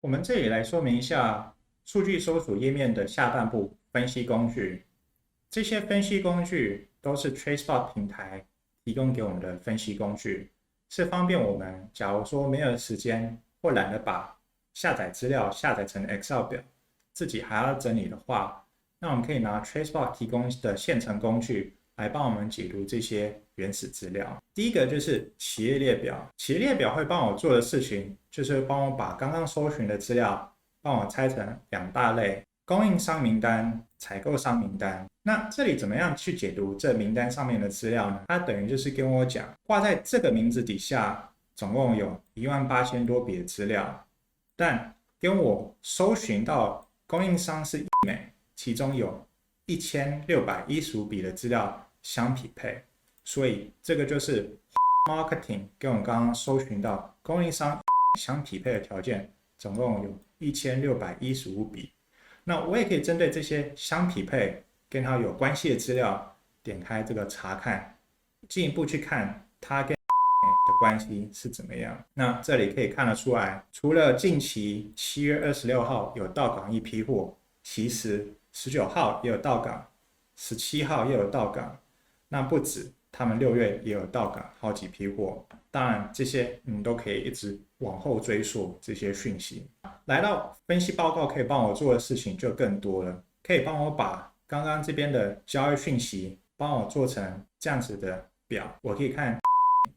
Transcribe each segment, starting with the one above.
我们这里来说明一下数据搜索页面的下半部分析工具。这些分析工具都是 TraceBot 平台提供给我们的分析工具，是方便我们假如说没有时间或懒得把下载资料下载成 Excel 表，自己还要整理的话，那我们可以拿 TraceBot 提供的现成工具来帮我们解读这些原始资料。第一个就是企业列表，企业列表会帮我做的事情就是帮我把刚刚搜寻的资料帮我拆成两大类：供应商名单、采购商名单。那这里怎么样去解读这名单上面的资料呢？它等于就是跟我讲，挂在这个名字底下总共有18000多笔的资料，但跟我搜寻到供应商是易美，其中有1615笔的资料相匹配，所以这个就是 marketing 跟我刚刚搜寻到供应商相匹配的条件，总共有1615笔。那我也可以针对这些相匹配跟它有关系的资料，点开这个查看，进一步去看它跟的关系是怎么样。那这里可以看得出来，除了近期7月26号有到港一批货，其实19号也有到港，17号也有到港，那不止，他们6月也有到港好几批货。当然这些你都可以一直往后追溯这些讯息。来到分析报告可以帮我做的事情就更多了，可以帮我把刚刚这边的交易讯息帮我做成这样子的表，我可以看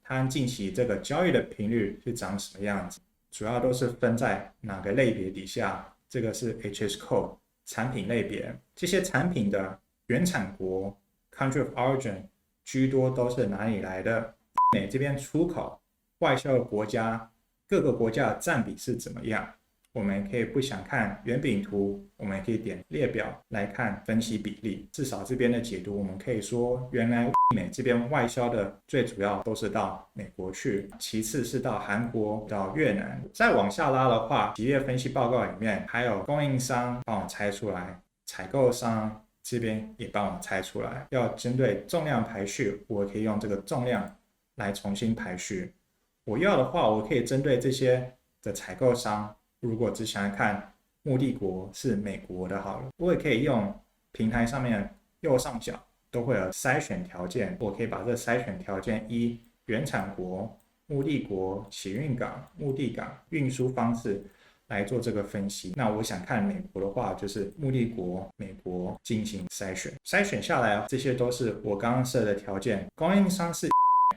它近期这个交易的频率是长什么样子，主要都是分在哪个类别底下。这个是 HS Code 产品类别，这些产品的原产国 Country of Origin 居多都是哪里来的，美这边出口外销的国家，各个国家的占比是怎么样。我们可以不想看圆饼图，我们可以点列表来看分析比例。至少这边的解读，我们可以说，原来美这边外销的最主要都是到美国去，其次是到韩国、到越南。再往下拉的话，企业分析报告里面还有供应商帮我拆出来，采购商这边也帮我拆出来。要针对重量排序，我可以用这个重量来重新排序。我要的话，我可以针对这些的采购商，如果只想要看目的国是美国的好了，我也可以用平台上面右上角都会有筛选条件，我可以把这筛选条件一原产国、目的国、起运港、目的港、运输方式来做这个分析。那我想看美国的话，就是目的国美国进行筛选，筛选下来这些都是我刚刚设的条件，供应商是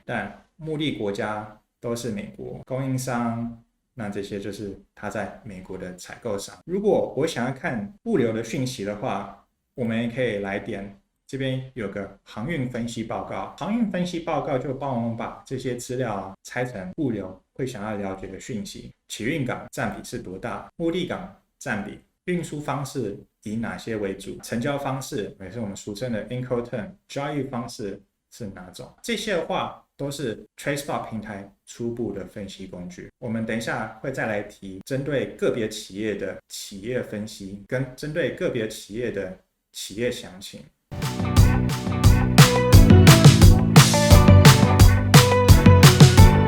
但目的国家都是美国供应商，那这些就是他在美国的采购商。如果我想要看物流的讯息的话，我们也可以来点这边有个航运分析报告，航运分析报告就帮我们把这些资料拆成物流会想要了解的讯息，起运港占比是多大，目的港占比，运输方式以哪些为主，成交方式也是我们俗称的 Incoterm， 交易方式是哪种，这些的话都是 TraceBot 平台初步的分析工具。我们等一下会再来提针对个别企业的企业分析，跟针对个别企业的企业详情。